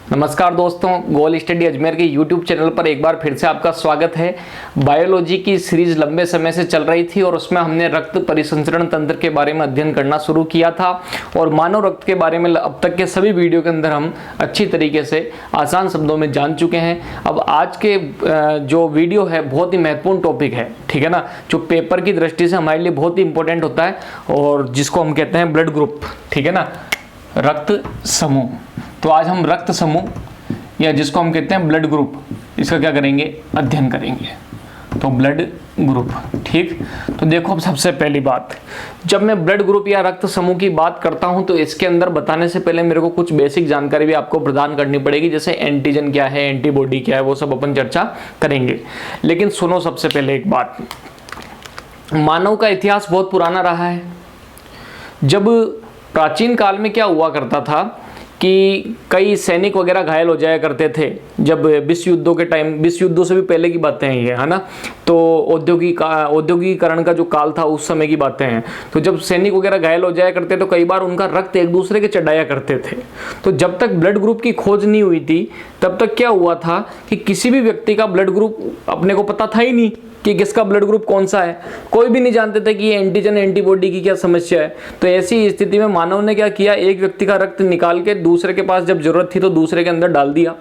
नमस्कार दोस्तों, गोल स्टडी अजमेर के YouTube चैनल पर एक बार फिर से आपका स्वागत है। बायोलॉजी की सीरीज लंबे समय से चल रही थी और उसमें हमने रक्त परिसंचरण तंत्र के बारे में अध्ययन करना शुरू किया था और मानव रक्त के बारे में अब तक के सभी वीडियो के अंदर हम अच्छी तरीके से आसान शब्दों में जान चुके हैं। अब आज के जो वीडियो है बहुत ही महत्वपूर्ण टॉपिक है, ठीक है ना, जो पेपर की दृष्टि से हमारे लिए बहुत ही इंपॉर्टेंट होता है और जिसको हम कहते हैं ब्लड ग्रुप, ठीक है ना, रक्त समूह। तो आज हम रक्त समूह या जिसको हम कहते हैं ब्लड ग्रुप, इसका क्या करेंगे, अध्ययन करेंगे। तो ब्लड ग्रुप, ठीक। तो देखो, अब सबसे पहली बात, जब मैं ब्लड ग्रुप या रक्त समूह की बात करता हूं तो इसके अंदर बताने से पहले मेरे को कुछ बेसिक जानकारी भी आपको प्रदान करनी पड़ेगी, जैसे एंटीजन क्या है, एंटीबॉडी क्या है, वो सब अपन चर्चा करेंगे। लेकिन सुनो, सबसे पहले एक बात, मानव का इतिहास बहुत पुराना रहा है। जब प्राचीन काल में क्या हुआ करता था कि कई सैनिक वगैरह घायल हो जाया करते थे, जब विश्व युद्धों के टाइम, विश्व युद्धों से भी पहले की बातें हैं ये, है ना। तो औद्योगिकरण का जो काल था उस समय की बातें हैं। तो जब सैनिक वगैरह घायल हो जाया करते तो कई बार उनका रक्त एक दूसरे के चढ़ाया करते थे। तो जब तक ब्लड ग्रुप की खोज नहीं हुई थी तब तक क्या हुआ था कि किसी भी व्यक्ति का ब्लड ग्रुप अपने को पता था ही नहीं कि किसका ब्लड ग्रुप कौन सा है। कोई भी नहीं जानते थे कि ये एंटीजन एंटीबॉडी की क्या समस्या है। तो ऐसी स्थिति में मानव ने क्या किया, एक व्यक्ति का रक्त निकाल के दूसरे के पास जब जरूरत थी तो दूसरे के अंदर डाल दिया।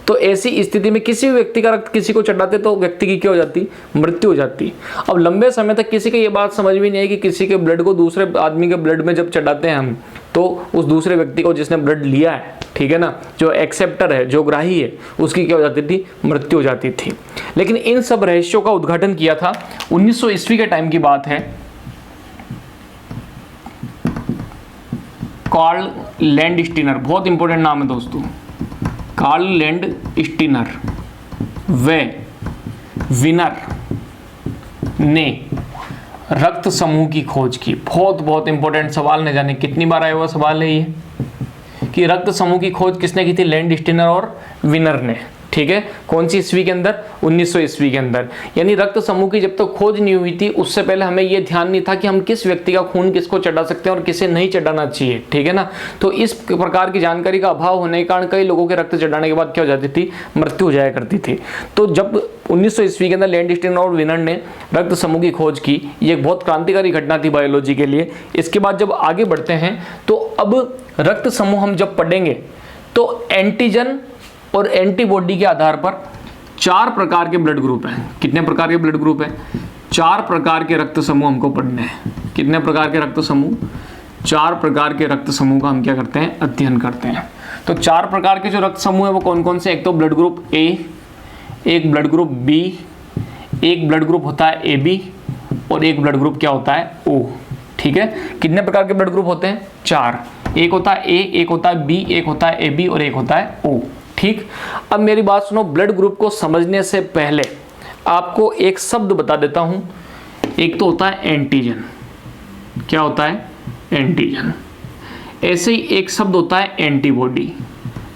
तो ऐसी स्थिति में किसी भी व्यक्ति का रक्त किसी को चढ़ाते तो व्यक्ति की क्या हो जाती, मृत्यु हो जाती। अब लंबे समय तक किसी को ये बात समझ में नहीं आई कि किसी के ब्लड को दूसरे आदमी के ब्लड में जब चढ़ाते हैं हम, तो उस दूसरे व्यक्ति को जिसने ब्लड लिया है, ठीक है ना, जो एक्सेप्टर है, जो ग्राही है, उसकी क्या हो जाती थी, मृत्यु हो जाती थी। लेकिन इन सब रहस्यों का उद्घाटन किया था 1900 ईस्वी के टाइम की बात है। कार्ल लैंडस्टीनर, बहुत इंपॉर्टेंट नाम है दोस्तों, कार्ल लैंडस्टीनर व विनर ने रक्त समूह की खोज की। बहुत इंपॉर्टेंट सवाल, न जाने कितनी बार आया हुआ सवाल है ये, कि रक्त समूह की खोज किसने की थी, लैंडस्टीनर और विनर ने, ठीक है। कौन सी ईस्वी के अंदर, 1900 ईस्वी के अंदर। यानी रक्त समूह की जब तक खोज नहीं हुई थी उससे पहले हमें यह ध्यान नहीं था कि हम किस व्यक्ति का खून किसको चढ़ा सकते हैं और किसे नहीं चढ़ाना चाहिए, ठीक है ना। तो इस प्रकार की जानकारी का अभाव होने के कारण कई लोगों के रक्त चढ़ाने के बाद क्या हो जाती थी, मृत्यु हो जाया करती थी। तो जब 1900 ईस्वी के अंदर लैंडस्टीनर और विनर ने रक्त समूह की खोज की, ये एक बहुत क्रांतिकारी घटना थी बायोलॉजी के लिए। इसके बाद जब आगे बढ़ते हैं तो अब रक्त समूह हम जब पढ़ेंगे तो एंटीजन और एंटीबॉडी के आधार पर 4 प्रकार के ब्लड ग्रुप हैं। कितने प्रकार के ब्लड ग्रुप हैं, 4 प्रकार के रक्त समूह हमको पढ़ने हैं। कितने प्रकार के रक्त समूह, 4 प्रकार के रक्त समूह का हम क्या करते हैं, अध्ययन करते हैं। तो 4 प्रकार के जो रक्त समूह है वो कौन कौन से, एक तो ब्लड ग्रुप ए, एक ब्लड ग्रुप बी, एक ब्लड ग्रुप होता है ए बी और एक ब्लड ग्रुप क्या होता है, ओ, ठीक है। कितने प्रकार के ब्लड ग्रुप होते हैं, 4। एक होता है ए, एक होता है बी, एक होता है ए बी और एक होता है ओ, ठीक। अब मेरी बात सुनो, ब्लड ग्रुप को समझने से पहले आपको एक शब्द बता देता हूं। एक तो होता है एंटीजन, क्या होता है, एंटीजन। ऐसे ही एक शब्द होता है एंटीबॉडी।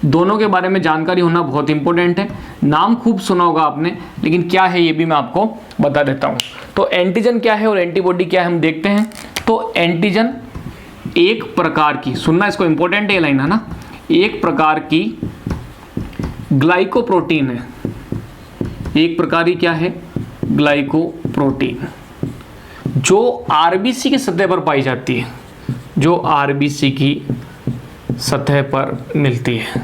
दोनों के बारे में जानकारी होना बहुत इंपॉर्टेंट है। नाम खूब सुना होगा आपने, लेकिन क्या है ये भी मैं आपको बता देता हूं। तो एंटीजन क्या है और एंटीबॉडी क्या है हम देखते हैं। तो एंटीजन एक प्रकार की, सुनना इसको, इंपॉर्टेंट है लाइन, है ना, एक प्रकार की ग्लाइकोप्रोटीन है। एक प्रकार की क्या है, ग्लाइकोप्रोटीन, जो आरबीसी की सतह पर पाई जाती है, जो आरबीसी की सतह पर मिलती है,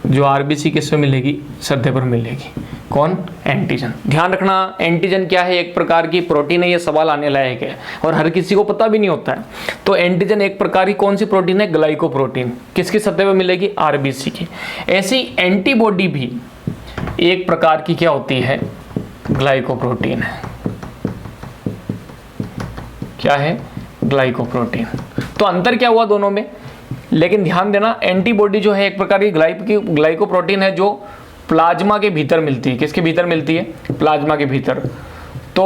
जो आरबीसी किस पे मिलेगी, सतह पर मिलेगी। कौन, एंटीजन। ध्यान रखना, एंटीजन क्या है, एक प्रकार की प्रोटीन है, ये सवाल आने लायक है और हर किसी को पता भी नहीं होता है। तो एंटीजन एक प्रकार की कौन सी प्रोटीन है, ग्लाइकोप्रोटीन, किसकी सतह पर मिलेगी, आरबीसी की। ऐसी एंटीबॉडी भी एक प्रकार की क्या होती है, ग्लाइकोप्रोटीन है। क्या है, ग्लाइकोप्रोटीन। तो अंतर क्या हुआ दोनों में, लेकिन ध्यान देना, एंटीबॉडी जो है एक प्रकार की ग्लाइकोप्रोटीन है जो प्लाज्मा के भीतर मिलती है। किसके भीतर मिलती है, प्लाज्मा के भीतर। तो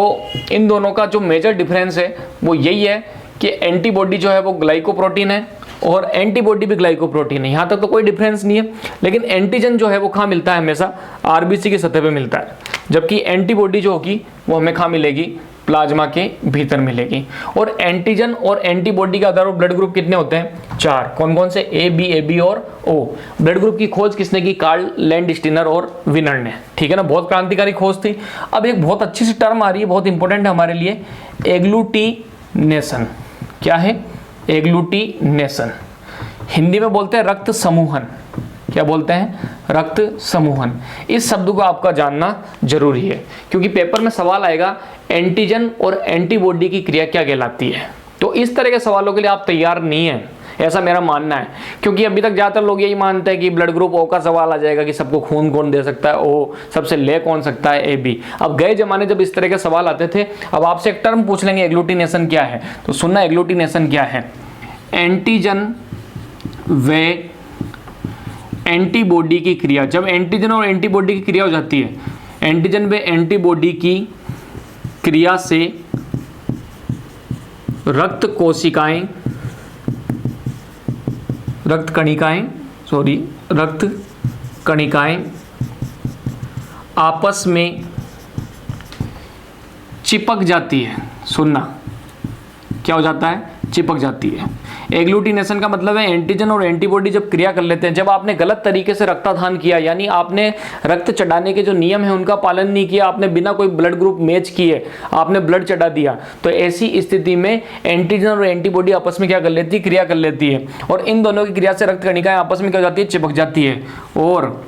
इन दोनों का जो मेजर डिफरेंस है वो यही है कि एंटीबॉडी जो है वो ग्लाइकोप्रोटीन है और एंटीबॉडी भी ग्लाइकोप्रोटीन है। यहाँ तक तो कोई डिफरेंस नहीं है। लेकिन एंटीजन जो है वो कहाँ मिलता है, हमेशा आरबीसी की सतह पे मिलता है, जबकि एंटीबॉडी जो होगी वो हमें कहाँ मिलेगी, प्लाज्मा के भीतर मिलेगी। और एंटीजन और एंटीबॉडी के आधार पर ब्लड ग्रुप कितने होते हैं? 4। कौन कौन से? ए बी और ओ। ब्लड ग्रुप की खोज किसने की? कार्ल लैंडस्टीनर और विनर ने। ठीक है ना, बहुत क्रांतिकारी खोज थी। अब एक बहुत अच्छी सी टर्म आ रही है, बहुत इंपॉर्टेंट है हमारे लिए, एग्लूटिनेशन। क्या है? एग्लूटिनेशन। हिंदी में बोलते हैं रक्त समूहन। क्या बोलते हैं? रक्त समूहन। इस शब्द को आपका जानना जरूरी है, क्योंकि पेपर में सवाल आएगा एंटीजन और एंटीबॉडी की क्रिया क्या कहलाती है। तो इस तरह के सवालों के लिए आप तैयार नहीं हैं, ऐसा मेरा मानना है। क्योंकि अभी तक ज़्यादातर लोग यही मानते हैं कि ब्लड ग्रुप ओ का सवाल आ जाएगा कि सबको खून कौन दे सकता है, ओ सबसे ले कौन सकता है, ए बी। अब गए जमाने जब इस तरह के सवाल आते थे, अब आपसे एक टर्म पूछ लेंगे एग्लूटिनेशन क्या है, तो सुनना एग्लूटिनेशन क्या है। एंटीजन व एंटीबॉडी की क्रिया, जब एंटीजन और एंटीबॉडी की क्रिया हो जाती है, एंटीजन व एंटीबॉडी की क्रिया से रक्त कोशिकाएं, रक्त कणिकाएं आपस में चिपक जाती है। सुनना, क्या हो जाता है? चिपक जाती है। एग्लूटिनेशन का मतलब है एंटीजन और एंटीबॉडी जब क्रिया कर लेते हैं, जब आपने गलत तरीके से रक्तदान किया, यानी आपने रक्त चढ़ाने के जो नियम है उनका पालन नहीं किया, आपने बिना कोई ब्लड ग्रुप मैच किए आपने ब्लड चढ़ा दिया, तो ऐसी स्थिति में एंटीजन और एंटीबॉडी आपस में क्या कर लेती है? क्रिया कर लेती है। और इन दोनों की क्रिया से रक्त कणिकाएं आपस में क्या हो जाती है? चिपक जाती है। और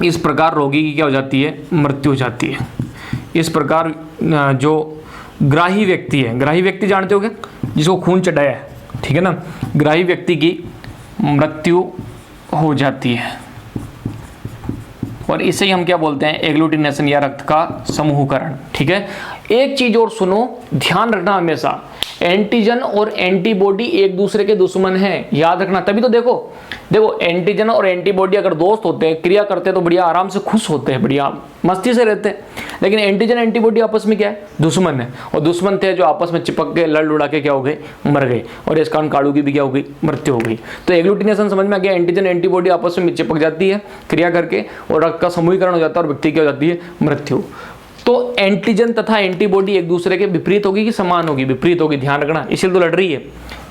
इस प्रकार रोगी की क्या हो जाती है? मृत्यु हो जाती है। इस प्रकार जो ग्राही व्यक्ति है, ग्राही व्यक्ति जानते होगे, जिसको खून चढ़ाया है, ठीक है ना, ग्राही व्यक्ति की मृत्यु हो जाती है। और इसे ही हम क्या बोलते हैं? एग्लूटिनेशन या रक्त का समूहकरण। ठीक है। एक चीज और सुनो, ध्यान रखना हमेशा, एंटीजन और एंटीबॉडी एक दूसरे के दुश्मन हैं, याद रखना। तभी तो देखो एंटीजन और एंटीबॉडी अगर दोस्त होते हैं, क्रिया करते हैं, तो बढ़िया आराम से खुश होते हैं, बढ़िया मस्ती से रहते हैं। लेकिन एंटीजन एंटीबॉडी आपस में क्या है? दुश्मन है। और दुश्मन थे जो आपस में चिपक के लड़ लुड़ा के क्या हो गए? मर गए। और इस कारण काड़ू की भी क्या हो गई? मृत्यु हो गई। तो एग्लूटिनेशन समझ में आ गया, एंटीजन एंटीबॉडी आपस में चिपक जाती है क्रिया करके, और रक्त का समूहीकरण हो जाता है और व्यक्ति की हो जाती है मृत्यु। तो एंटीजन तथा एंटीबॉडी एक दूसरे के विपरीत होगी कि समान होगी? विपरीत होगी, ध्यान रखना, इसीलिए तो लड़ रही है।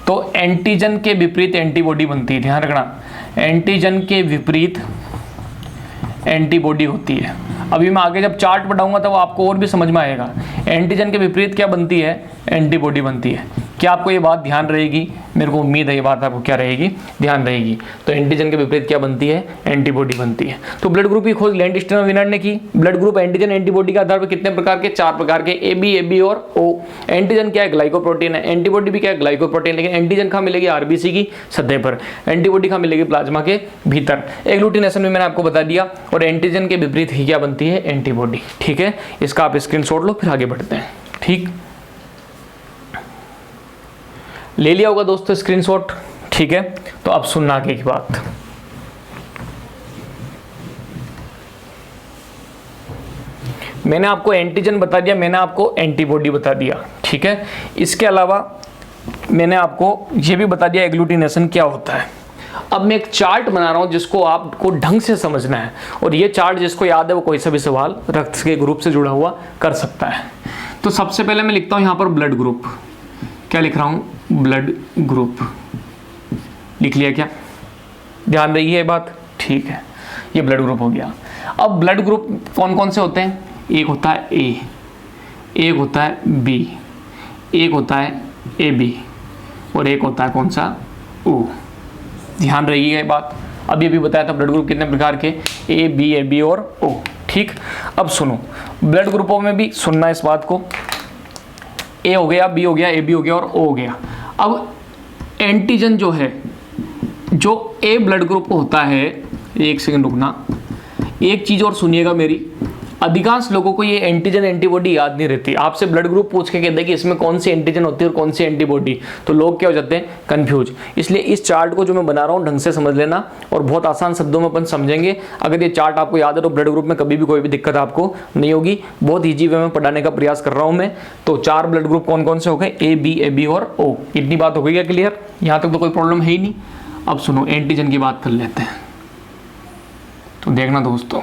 तो एंटीजन के विपरीत एंटीबॉडी बनती है, ध्यान रखना, एंटीजन के विपरीत एंटीबॉडी होती है। अभी मैं आगे जब चार्ट पढ़ाऊंगा तब आपको और भी समझ में आएगा। एंटीजन के विपरीत क्या बनती है? एंटीबॉडी बनती है। क्या आपको ये बात ध्यान रहेगी? मेरे को उम्मीद है ये बात आपको क्या रहेगी? ध्यान रहेगी। तो एंटीजन के विपरीत क्या बनती है? एंटीबॉडी बनती है। तो ब्लड ग्रुप की खोज लैंडस्टीनर विनर ने की। ब्लड ग्रुप एंटीजन एंटीबॉडी के आधार पर कितने प्रकार के? 4 प्रकार के, ए बी और ओ। एंटीजन क्या है? ग्लाइकोप्रोटीन है। एंटीबॉडी भी क्या है? ग्लाइकोप्रोटीन। लेकिन एंटीजन कहाँ मिलेगी? आरबीसी की सतह पर। एंटीबॉडी कहाँ मिलेगी? प्लाज्मा के भीतर। एग्लूटिनेशन में मैंने आपको बता दिया। और एंटीजन के विपरीत ही क्या बनती है? एंटीबॉडी। ठीक है, इसका आप स्क्रीनशॉट लो, फिर आगे बढ़ते हैं। ठीक, ले लिया होगा दोस्तों स्क्रीनशॉट। ठीक है, तो अब सुनना आगे की बात। मैंने आपको एंटीजन बता दिया, मैंने आपको एंटीबॉडी बता दिया। ठीक है, इसके अलावा मैंने आपको यह भी बता दिया एग्लूटिनेशन क्या होता है। अब मैं एक चार्ट बना रहा हूं जिसको आपको ढंग से समझना है, और ये चार्ट जिसको याद है वो कोई सा भी सवाल रक्त के ग्रुप से जुड़ा हुआ कर सकता है। तो सबसे पहले मैं लिखता हूं यहां पर ब्लड ग्रुप। क्या लिख रहा हूं? Blood group. लिख लिया क्या? ध्यान रही है बात? ठीक है, ये ब्लड ग्रुप हो गया। अब ब्लड ग्रुप कौन कौन से होते हैं? एक होता है ए, एक होता है बी, एक होता है ए बी, और एक होता है कौन सा? ओ। ध्यान रही है बात? अभी अभी बताया था ब्लड ग्रुप कितने प्रकार के? ए बी और ओ। ठीक, अब सुनो, ब्लड ग्रुपों में भी सुनना इस बात को, ए हो गया, बी हो गया, ए बी हो गया और ओ हो गया। अब एंटीजन जो है, जो ए ब्लड ग्रुप होता है, एक सेकंड रुकना, एक चीज और सुनिएगा मेरी, अधिकांश लोगों को ये एंटीजन एंटीबॉडी याद नहीं रहती। आपसे ब्लड ग्रुप पूछ के कहते हैं कि इसमें कौन सी एंटीजन होती है और कौन सी एंटीबॉडी, तो लोग क्या हो जाते हैं? कंफ्यूज। इसलिए इस चार्ट को जो मैं बना रहा हूँ ढंग से समझ लेना, और बहुत आसान शब्दों में अपन समझेंगे। अगर ये चार्ट आपको याद है तो ब्लड ग्रुप में कभी भी कोई भी दिक्कत आपको नहीं होगी। बहुत ईजी वे में पढ़ाने का प्रयास कर रहा हूँ मैं। तो 4 ब्लड ग्रुप कौन कौन से हो गए? ए बी और ओ। इतनी बात हो गई क्या क्लियर? यहाँ तक तो कोई प्रॉब्लम है ही नहीं। अब सुनो, एंटीजन की बात कर लेते हैं। तो देखना दोस्तों,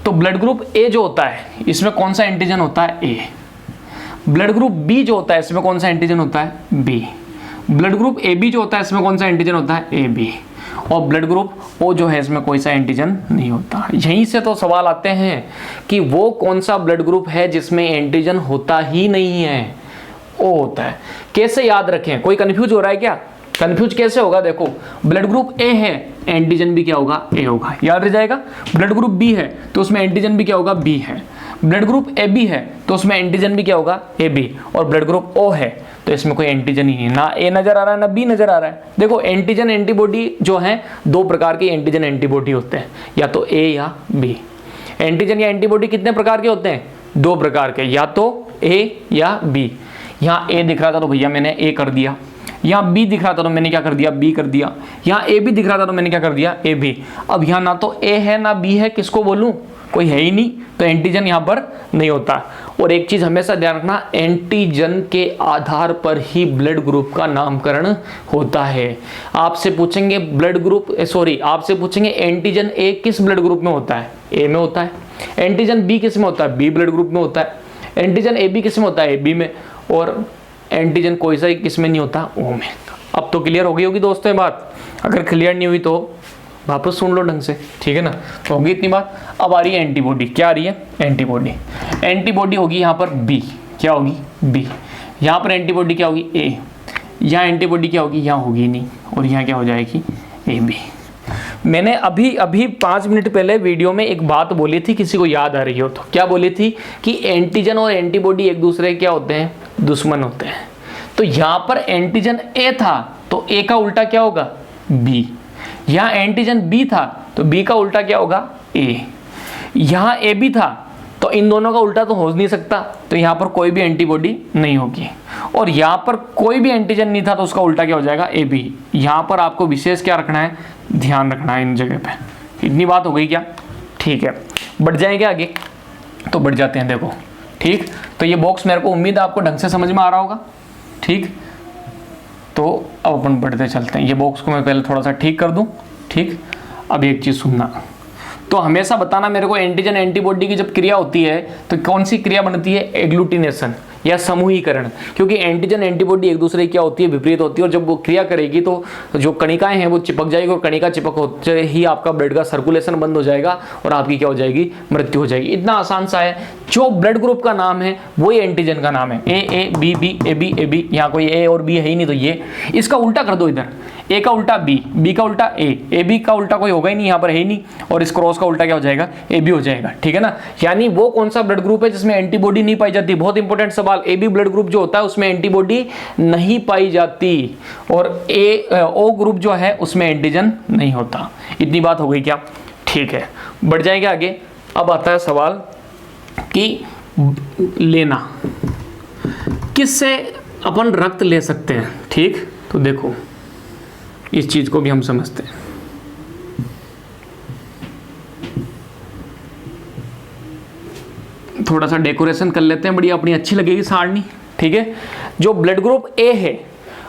तो ब्लड ग्रुप ए जो होता है इसमें कौन सा एंटीजन होता है? ए। ब्लड ग्रुप बी जो होता है इसमें कौन सा एंटीजन होता है? B. Blood group A B जो होता है इसमें कौन सा एंटीजन होता है? A B. और ब्लड ग्रुप ओ जो है इसमें कोई सा एंटीजन नहीं होता। यहीं से तो सवाल आते हैं कि वो कौन सा ब्लड ग्रुप है जिसमें एंटीजन होता ही नहीं है? ओ होता है। कैसे याद रखें? कोई कंफ्यूज हो रहा है क्या? कंफ्यूज कैसे होगा? देखो, ब्लड ग्रुप ए है, एंटीजन भी क्या होगा? ए होगा, याद रह जाएगा। ब्लड ग्रुप बी है तो उसमें एंटीजन भी क्या होगा? बी है। ब्लड ग्रुप ए बी है तो उसमें एंटीजन भी क्या होगा? A B. और ब्लड ग्रुप ओ है तो इसमें कोई एंटीजन ही नहीं, ना ए नजर आ रहा है ना बी नजर आ रहा है। देखो, एंटीजन एंटीबॉडी जो है दो प्रकार की एंटीजन एंटीबॉडी होते हैं, या तो ए या बी। एंटीजन या एंटीबॉडी कितने प्रकार के होते हैं? दो प्रकार के, या तो ए या बी। यहाँ ए दिख रहा था तो भैया मैंने ए कर दिया, यहाँ बी दिख रहा था तो मैंने क्या कर दिया? बी कर दिया। यहाँ ए बी दिख रहा था तो मैंने क्या कर दिया? A B. अब यहाँ ना तो ए है ना बी है, किसको बोलूँ? कोई है ही नहीं, तो एंटीजन यहाँ पर नहीं होता। और एक चीज हमेशा ध्यान रखना, एंटीजन के आधार पर ही ब्लड ग्रुप का नामकरण होता है। आपसे पूछेंगे ब्लड ग्रुप आपसे पूछेंगे एंटीजन ए किस ब्लड ग्रुप में होता है? ए में होता है। एंटीजन बी किस में होता है? बी ब्लड ग्रुप में होता है। एंटीजन ए बी किस में होता है? ए बी में। और एंटीजन कोई सा किस में नहीं होता? ओ में। अब तो क्लियर हो गई होगी दोस्तों ये बात। अगर क्लियर नहीं हुई तो वापस सुन लो ढंग से, ठीक है ना। तो होगी इतनी बात। अब आ रही है एंटीबॉडी। क्या आ रही है? एंटीबॉडी। एंटीबॉडी होगी यहाँ पर बी। क्या होगी? बी। यहाँ पर एंटीबॉडी क्या होगी? ए। यहाँ एंटीबॉडी क्या होगी? यहाँ होगी नहीं। और यहाँ क्या हो जाएगी? A B. मैंने अभी 5 मिनट पहले वीडियो में एक बात बोली थी, किसी को याद आ रही हो तो? क्या बोली थी? कि एंटीजन और एंटीबॉडी एक दूसरे के क्या होते हैं? दुश्मन होते हैं। तो यहाँ पर एंटीजन ए था तो ए का उल्टा क्या होगा? बी। यहाँ एंटीजन बी था तो बी का उल्टा क्या होगा? ए। यहाँ ए बी था तो इन दोनों का उल्टा तो हो नहीं सकता, तो यहाँ पर कोई भी एंटीबॉडी नहीं होगी। और यहाँ पर कोई भी एंटीजन नहीं था तो उसका उल्टा क्या हो जाएगा? A B. यहाँ पर आपको विशेष क्या रखना है? ध्यान रखना है इन जगह पे। इतनी बात हो गई क्या? ठीक है, बढ़ जाएंगे आगे। तो बढ़ जाते हैं, देखो ठीक। तो ये बॉक्स मेरे को उम्मीद है आपको ढंग से समझ में आ रहा होगा, ठीक। तो अब अपन बढ़ते चलते हैं। ये बॉक्स को मैं पहले थोड़ा सा ठीक कर दूं, ठीक। अब एक चीज़ सुनना, तो हमेशा बताना मेरे को, एंटीजन एंटीबॉडी की जब क्रिया होती है तो कौन सी क्रिया बनती है? एग्लूटिनेशन या समूहीकरण। क्योंकि एंटीजन एंटीबॉडी एक दूसरे की क्या होती है? विपरीत होती है। और जब वो क्रिया करेगी तो जो कणिकाएं हैं वो चिपक जाएगी, और कणिका चिपक होते ही आपका ब्लड का सर्कुलेशन बंद हो जाएगा और आपकी क्या हो जाएगी? मृत्यु हो जाएगी। इतना आसान सा है। जो ब्लड ग्रुप का नाम है वही एंटीजन का नाम है। A B B A B A B. यहाँ कोई ए और बी है ही नहीं, तो ये इसका उल्टा कर दो इधर। ए का उल्टा बी, बी का उल्टा ए बी का उल्टा कोई होगा ही नहीं, यहाँ पर है ही नहीं। और इस क्रॉस का उल्टा क्या हो जाएगा? ए बी हो जाएगा, ठीक है ना। यानी वो कौन सा ब्लड ग्रुप है जिसमें एंटीबॉडी नहीं पाई जाती? बहुत इंपॉर्टेंट सवाल। ए बी ब्लड ग्रुप जो होता है उसमें एंटीबॉडी नहीं पाई जाती, और ओ ग्रुप जो है उसमें एंटीजन नहीं होता। इतनी बात हो गई क्या? ठीक है, बढ़ जाएंगे आगे। अब आता है सवाल कि लेना, किससे अपन रक्त ले सकते हैं, ठीक। तो देखो इस चीज को भी हम समझते हैं। थोड़ा सा डेकोरेशन कर लेते हैं, बढ़िया अपनी अच्छी लगेगी सारणी, ठीक है। जो ब्लड ग्रुप ए है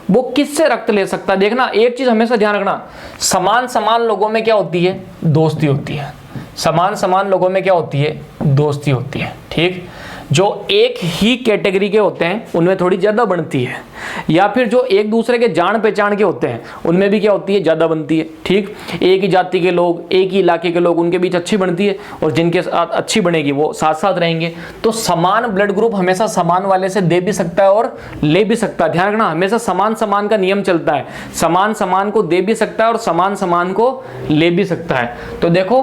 वो किससे रक्त ले सकता है? देखना एक चीज हमेशा ध्यान रखना, समान समान लोगों में क्या होती है? दोस्ती होती है। समान समान लोगों में क्या होती है? दोस्ती होती है, ठीक। जो एक ही कैटेगरी के होते हैं उनमें थोड़ी ज़्यादा बनती है, या फिर जो एक दूसरे के जान पहचान के होते हैं उनमें भी क्या होती है? ज़्यादा बनती है, ठीक। एक ही जाति के लोग, एक ही इलाके के लोग, उनके बीच अच्छी बनती है, और जिनके साथ अच्छी बनेगी वो साथ साथ रहेंगे। तो समान ब्लड ग्रुप हमेशा समान वाले से दे भी सकता है और ले भी सकता है। ध्यान रखना, हमेशा समान समान का नियम चलता है। समान समान को दे भी सकता है और समान समान को ले भी सकता है। तो देखो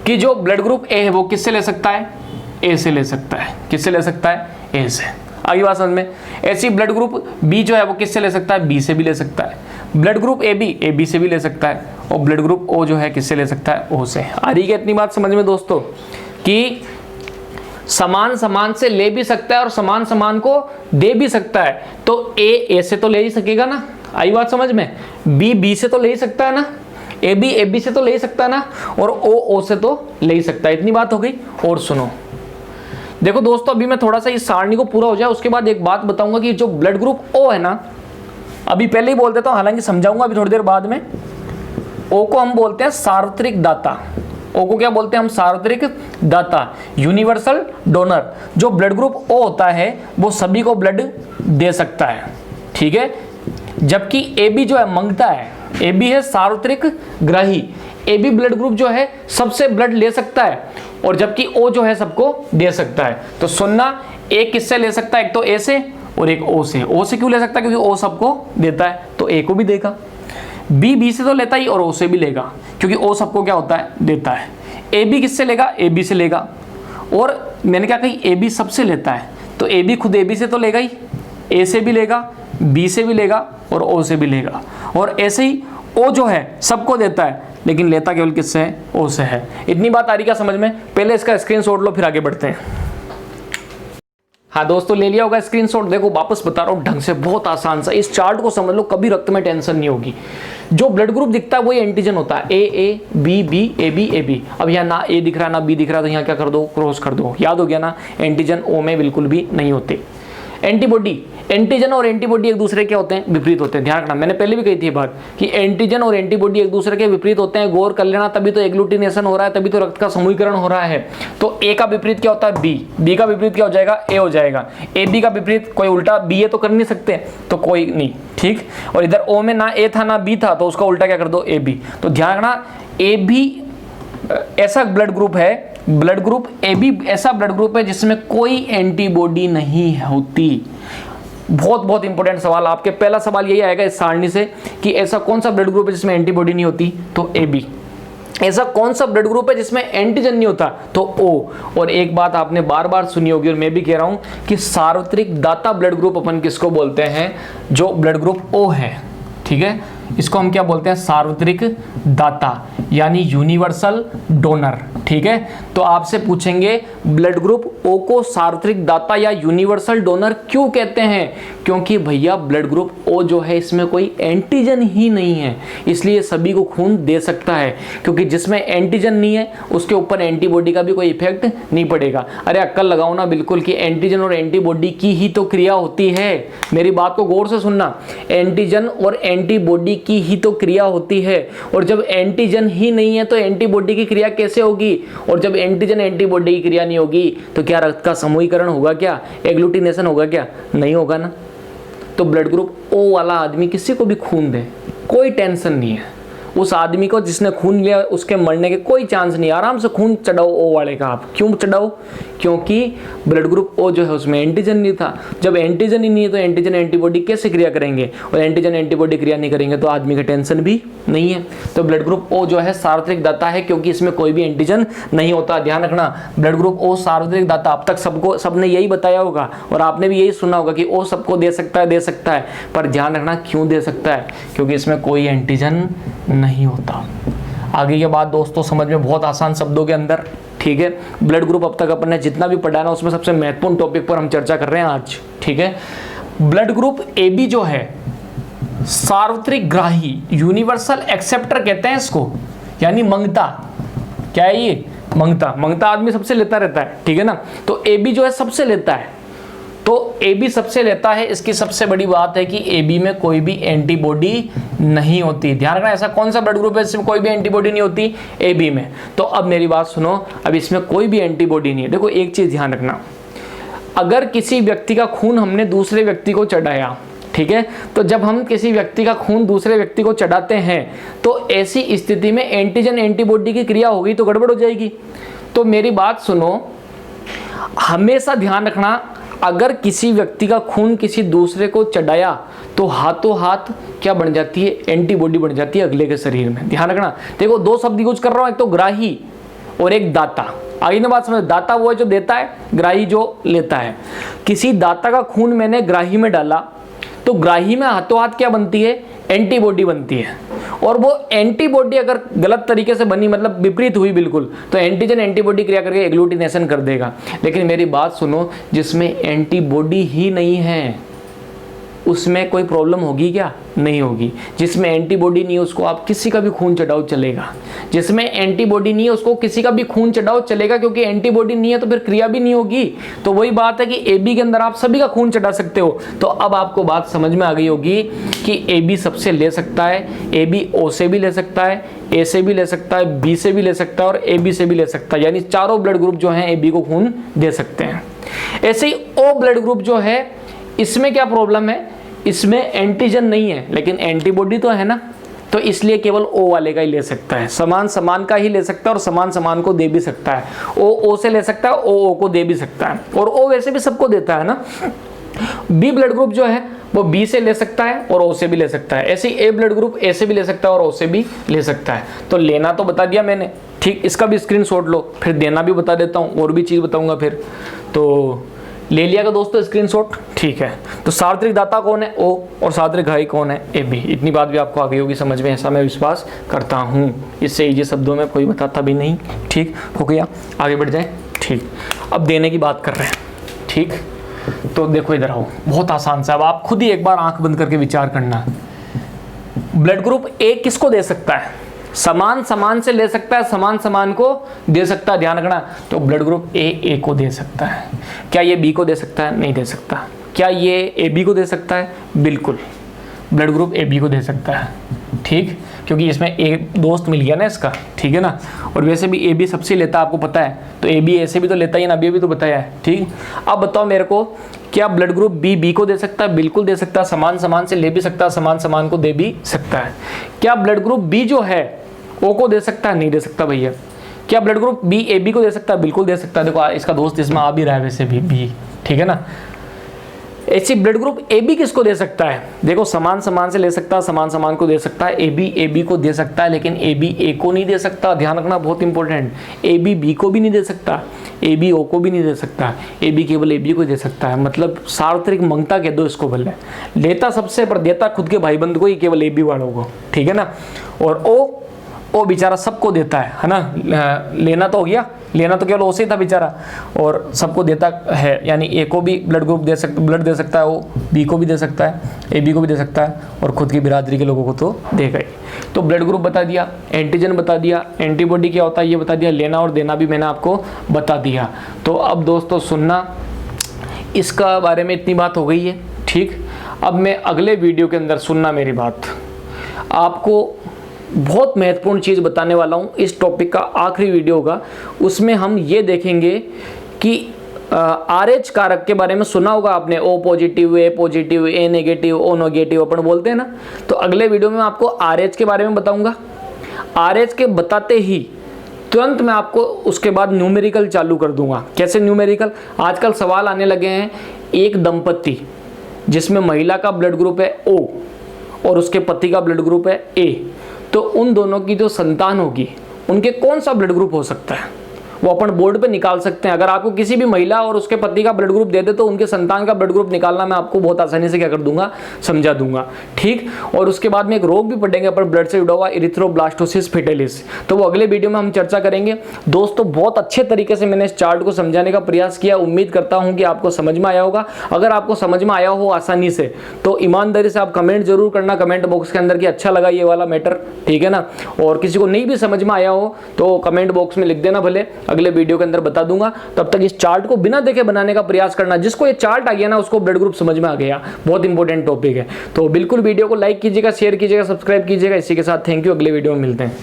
कि जो ब्लड ग्रुप ए है वो किससे ले सकता है? ए से ले सकता है। किससे ले सकता है? ए से। आगे बात समझ में। ऐसी ब्लड ग्रुप बी जो है वो किससे ले सकता है? बी से भी ले सकता है। ब्लड ग्रुप ए बी से भी ले सकता है। और ब्लड ग्रुप ओ जो है किससे ले सकता है? ओ से। आ रही है इतनी बात समझ में दोस्तों, कि समान समान से ले भी सकता है और समान समान को दे भी सकता है। तो ए से तो ले ही सकेगा ना, आई बात समझ में। बी से तो ले ही सकता है ना, ए बी से तो ले ही सकता है ना, और ओ से तो ले ही सकता है। इतनी बात हो गई। और सुनो, देखो दोस्तों, अभी मैं थोड़ा सा इस सारणी को पूरा हो जाए उसके बाद एक बात बताऊंगा कि जो ब्लड ग्रुप ओ है ना, अभी पहले ही बोल देता हूं, हालांकि समझाऊंगा अभी थोड़ी देर बाद में। ओ को हम बोलते हैं सार्वत्रिक दाता। ओ को क्या बोलते हैं हम? सार्वत्रिक दाता, यूनिवर्सल डोनर। जो ब्लड ग्रुप ओ होता है वो सभी को ब्लड दे सकता है, ठीक है। जबकि ए बी जो है मांगता है, ए बी है सार्वत्रिक ग्राही, ए बी ब्लड ग्रुप जो है सबसे ब्लड ले सकता है, और जबकि ओ जो है सबको दे सकता है। तो सुनना, ए किससे ले सकता है? एक तो ए से और एक ओ से। ओ से क्यों ले सकता है? क्योंकि ओ सबको देता है, तो ए को भी देगा। बी बी से तो लेता ही और ओ से भी लेगा, क्योंकि ओ सबको क्या होता है? देता है। ए बी किससे लेगा? ए बी से लेगा। और मैंने क्या कही? ए बी सबसे लेता है, तो ए बी खुद ए बी से तो लेगा ही, ए से भी लेगा, बी से भी लेगा और ओ से भी लेगा। और ऐसे ही ओ जो है सबको देता है, लेकिन लेता केवल किससे है? ओ से है। इतनी बात आ रही क्या समझ में? पहले इसका स्क्रीनशॉट लो, फिर आगे बढ़ते हैं। हाँ दोस्तों, ले लिया होगा स्क्रीनशॉट। देखो वापस बता रहा हूँ ढंग से, बहुत आसान सा, इस चार्ट को समझ लो, कभी रक्त में टेंशन नहीं होगी। जो ब्लड ग्रुप दिखता है वही एंटीजन होता है, A B B, A B A B. अब यहाँ ना ए दिख रहा ना बी दिख रहा, तो यहाँ क्या कर दो? क्रॉस कर दो। याद हो गया ना, एंटीजन ओ में बिल्कुल भी नहीं होते। एंटीबॉडी, एंटीजन और एंटीबॉडी एक दूसरे के होते हैं? विपरीत होते हैं। ध्यान रखना, मैंने पहले भी कही थी बात कि एंटीजन और एंटीबॉडी एक दूसरे के विपरीत होते हैं। गौर कर लेना, तभी तो एग्लूटिनेशन हो रहा है, तभी तो रक्त का समूहीकरण हो रहा है। तो ए का विपरीत क्या होता है? बी। बी का विपरीत क्या हो जाएगा? ए हो जाएगा। ए बी का विपरीत कोई उल्टा बी ए तो कर नहीं सकते, तो कोई नहीं, ठीक। और इधर ओ में ना ए था ना बी था, तो उसका उल्टा क्या कर दो? A B. तो ध्यान रखना, ए बी ऐसा ब्लड ग्रुप है, ब्लड ग्रुप ए बी ऐसा ब्लड ग्रुप है जिसमें कोई एंटीबॉडी नहीं होती। बहुत बहुत इंपॉर्टेंट सवाल आपके, पहला सवाल यही आएगा इस सारणी से कि ऐसा कौन सा ब्लड ग्रुप है जिसमें एंटीबॉडी नहीं होती? तो ए बी। ऐसा कौन सा ब्लड ग्रुप है जिसमें एंटीजन नहीं होता? तो ओ। और एक बात आपने बार बार सुनी होगी और मैं भी कह रहा हूं कि सार्वत्रिक दाता ब्लड ग्रुप अपन किसको बोलते हैं? जो ब्लड ग्रुप ओ है, ठीक है, इसको हम क्या बोलते हैं? सार्वत्रिक दाता, यानी यूनिवर्सल डोनर, ठीक है। तो आपसे पूछेंगे ब्लड ग्रुप ओ को सार्वत्रिक दाता या यूनिवर्सल डोनर क्यों कहते हैं? क्योंकि भैया ब्लड ग्रुप ओ जो है इसमें कोई एंटीजन ही नहीं है, इसलिए सभी को खून दे सकता है। क्योंकि जिसमें एंटीजन नहीं है उसके ऊपर एंटीबॉडी का भी कोई इफेक्ट नहीं पड़ेगा। अरे अक्ल लगाओ ना बिल्कुल, कि एंटीजन और एंटीबॉडी की ही तो क्रिया होती है। मेरी बात को गौर से सुनना, एंटीजन और एंटीबॉडी की ही तो क्रिया होती है। और जब एंटीजन ही नहीं है तो एंटीबॉडी की क्रिया कैसे होगी? और जब एंटीजन एंटीबॉडी की क्रिया नहीं होगी तो क्या रक्त का समूहीकरण होगा? क्या एग्लूटिनेशन होगा? क्या नहीं होगा ना। तो ब्लड ग्रुप ओ वाला आदमी किसी को भी खून दे, कोई टेंशन नहीं है। उस आदमी को जिसने खून लिया उसके मरने के कोई चांस नहीं, आराम से खून चढ़ाओ ओ वाले का। आप क्यों चढ़ाओ? क्योंकि ब्लड ग्रुप ओ जो है उसमें एंटीजन नहीं था। जब एंटीजन ही नहीं है तो एंटीजन एंटीबॉडी कैसे क्रिया करेंगे? और एंटीजन एंटीबॉडी क्रिया नहीं करेंगे तो आदमी का टेंशन भी नहीं है। तो ब्लड ग्रुप ओ जो है सार्वत्रिक दाता है, क्योंकि इसमें कोई भी एंटीजन नहीं होता। ध्यान रखना, ब्लड ग्रुप ओ सार्वत्रिक दाता। अब तक सबको सबने यही बताया होगा और आपने भी यही सुना होगा कि ओ सबको दे सकता है, पर ध्यान रखना क्यों दे सकता है? क्योंकि इसमें कोई एंटीजन नहीं होता। आगे ये बात दोस्तों समझ में बहुत आसान शब्दों के अंदर, ठीक है। ब्लड ग्रुप अब तक अपन ने जितना भी पढ़ा ना उसमें सबसे महत्वपूर्ण टॉपिक पर हम चर्चा कर रहे हैं आज, ठीक है। ब्लड ग्रुप ए बी जो है सार्वत्रिक ग्राही, यूनिवर्सल एक्सेप्टर कहते हैं इसको, यानी मंगता। क्या है ये? मंगता आदमी सबसे लेता रहता है, ठीक है ना। तो ए बी जो है सबसे लेता है, तो ए बी सबसे लेता है। इसकी सबसे बड़ी बात है कि ए बी में कोई भी एंटीबॉडी नहीं होती। ध्यान रखना, ऐसा कौन सा ब्लड ग्रुप है जिसमें कोई भी एंटीबॉडी नहीं होती? ए बी में। तो अब मेरी बात सुनो, अब इसमें कोई भी एंटीबॉडी नहीं है। देखो एक चीज ध्यान रखना, अगर किसी व्यक्ति का खून हमने दूसरे व्यक्ति को चढ़ाया, ठीक है, तो जब हम किसी व्यक्ति का खून दूसरे व्यक्ति को चढ़ाते हैं तो ऐसी स्थिति में एंटीजन एंटीबॉडी की क्रिया होगी तो गड़बड़ हो जाएगी। तो मेरी बात सुनो, हमेशा ध्यान रखना, अगर किसी व्यक्ति का खून किसी दूसरे को चढ़ाया तो हाथों हाथ क्या बन जाती है? एंटीबॉडी बन जाती है अगले के शरीर में। ध्यान रखना, देखो दो शब्द यूज कर रहा हूं, एक तो ग्राही और एक दाता। आगे ना बात समझ, दाता वो है जो देता है, ग्राही जो लेता है। किसी दाता का खून मैंने ग्राही में डाला तो ग्राही में हाथों हाथ क्या बनती है? एंटीबॉडी बनती है। और वो एंटीबॉडी अगर गलत तरीके से बनी, मतलब विपरीत हुई बिल्कुल, तो एंटीजन एंटीबॉडी क्रिया करके एग्लूटिनेशन कर देगा। लेकिन मेरी बात सुनो, जिसमें एंटीबॉडी ही नहीं है, उसमें कोई प्रॉब्लम होगी क्या? नहीं होगी। जिसमें एंटीबॉडी नहीं है उसको आप किसी का भी खून चढ़ाओ चलेगा। जिसमें एंटीबॉडी नहीं है उसको किसी का भी खून चढ़ाओ चलेगा, क्योंकि एंटीबॉडी नहीं है तो फिर क्रिया भी नहीं होगी। तो वही बात है कि AB के अंदर आप सभी का खून चढ़ा सकते हो। तो अब आपको बात समझ में आ गई होगी कि AB सबसे ले सकता है, AB O से भी ले सकता है, A से भी ले सकता है, B से भी ले सकता है और AB से भी ले सकता है। यानी चारों ब्लड ग्रुप जो हैं AB को खून दे सकते हैं। ऐसे ही O ब्लड ग्रुप जो है, इसमें क्या प्रॉब्लम है? इसमें एंटीजन नहीं है लेकिन एंटीबॉडी तो है ना, तो इसलिए केवल O वाले का ही ले सकता है। समान समान का ही ले सकता है और समान समान को दे भी सकता है। O से ले सकता है, O को दे भी सकता है, और O वैसे भी सबको देता है ना। B ब्लड ग्रुप जो है वो B से ले सकता है और O से भी ले सकता है। ऐसे ही A ब्लड ग्रुप A से भी ले सकता है और O से भी ले सकता है। तो लेना तो बता दिया मैंने, ठीक। इसका भी स्क्रीनशॉट लो, फिर देना भी बता देता हूँ, और भी चीज़ बताऊंगा फिर। तो ले लिया का दोस्तों स्क्रीनशॉट, ठीक है। तो सार्वत्रिक दाता कौन है? O, और सार्वत्रिक घाई कौन है? AB। इतनी बात भी आपको आ गई होगी समझ में, ऐसा मैं विश्वास करता हूँ। इससे इजी शब्दों में कोई बताता भी नहीं, ठीक हो गया। आगे बढ़ जाए, ठीक। अब देने की बात कर रहे हैं, ठीक। तो देखो इधर आओ, बहुत आसान सा। अब आप खुद ही एक बार आंख बंद करके विचार करना। ब्लड ग्रुप A किसको दे सकता है? समान समान से ले सकता है, समान समान को दे सकता है, ध्यान रखना। तो ब्लड ग्रुप A को दे सकता है। क्या ये B को दे सकता है? नहीं दे सकता। क्या ये AB को दे सकता है? बिल्कुल, ब्लड ग्रुप AB को दे सकता है, ठीक। क्योंकि इसमें एक दोस्त मिल गया ना इसका, ठीक है ना। और वैसे भी AB सबसे लेता है, आपको पता है। तो AB ऐसे भी तो लेता ही ना, अभी भी तो बताया है, ठीक। अब बताओ मेरे को, क्या ब्लड ग्रुप B को दे सकता है? बिल्कुल दे सकता है। समान समान से ले भी सकता है, समान समान को दे भी सकता है। क्या ब्लड ग्रुप B जो है O को दे सकता है? नहीं दे सकता भैया। क्या ब्लड ग्रुप B AB को दे सकता है? बिल्कुल दे सकता है। देखो इसका दोस्त इसमें आ भी रहा है वैसे भी B, ठीक है ना। ऐसे ब्लड ग्रुप AB किसको दे सकता है? देखो समान समान से ले सकता है, समान समान को दे सकता है। AB को दे सकता है, लेकिन AB A को नहीं दे सकता। ध्यान रखना, बहुत इंपॉर्टेंट। AB B को भी नहीं दे सकता, AB O को भी नहीं दे सकता। AB केवल AB को दे सकता है। मतलब सार्वत्रिक मंगता कह दो इसको, भले लेता सबसे पर देता खुद के भाई बंधु को ही, केवल AB वालों को, ठीक है ना। और O बेचारा सबको देता है ना। लेना तो हो गया, लेना तो केवल O से ही था बेचारा, और सबको देता है। यानी A को भी ब्लड ग्रुप ब्लड दे सकता है, O B को भी दे सकता है, AB को भी दे सकता है, और खुद की बिरादरी के लोगों को तो देगा ही। तो ब्लड ग्रुप बता दिया, एंटीजन बता दिया, एंटीबॉडी क्या होता है ये बता दिया, लेना और देना भी मैंने आपको बता दिया। तो अब दोस्तों सुनना, इसका बारे में इतनी बात हो गई है, ठीक। अब मैं अगले वीडियो के अंदर, सुनना मेरी बात, आपको बहुत महत्वपूर्ण चीज़ बताने वाला हूँ। इस टॉपिक का आखिरी वीडियो होगा, उसमें हम ये देखेंगे कि RH कारक के बारे में सुना होगा आपने, O positive, A positive, A negative, O negative अपन बोलते हैं ना। तो अगले वीडियो में मैं आपको RH के बारे में बताऊंगा। RH के बताते ही तुरंत मैं आपको उसके बाद न्यूमेरिकल चालू कर दूंगा। कैसे न्यूमेरिकल? आजकल सवाल आने लगे हैं, एक दंपति जिसमें महिला का ब्लड ग्रुप है O और उसके पति का ब्लड ग्रुप है A, तो उन दोनों की जो संतान होगी उनके कौन सा ब्लड ग्रुप हो सकता है, वो अपन बोर्ड पे निकाल सकते हैं। अगर आपको किसी भी महिला और उसके पति का ब्लड ग्रुप दे दे तो उनके संतान का ब्लड ग्रुप निकालना मैं आपको बहुत आसानी से क्या कर दूंगा, समझा दूंगा, ठीक। और उसके बाद में एक रोग भी पढ़ेंगे अपन ब्लड से जुड़ा हुआ, इरिथ्रोब्लास्टोसिस फेटालिस, तो वो अगले वीडियो में हम चर्चा करेंगे। दोस्तों बहुत अच्छे तरीके से मैंने इस चार्ट को समझाने का प्रयास किया, उम्मीद करता हूँ कि आपको समझ में आया होगा। अगर आपको समझ में आया हो आसानी से तो ईमानदारी से आप कमेंट जरूर करना कमेंट बॉक्स के अंदर कि अच्छा लगा ये वाला मैटर, ठीक है ना। और किसी को नहीं भी समझ में आया हो तो कमेंट बॉक्स में लिख देना, भले अगले वीडियो के अंदर बता दूंगा। तब तक इस चार्ट को बिना देखे बनाने का प्रयास करना। जिसको ये चार्ट आ गया ना उसको ब्लड ग्रुप समझ में आ गया, बहुत इंपॉर्टेंट टॉपिक है। तो बिल्कुल वीडियो को लाइक कीजिएगा, शेयर कीजिएगा, सब्सक्राइब कीजिएगा। इसी के साथ थैंक यू, अगले वीडियो में मिलते हैं।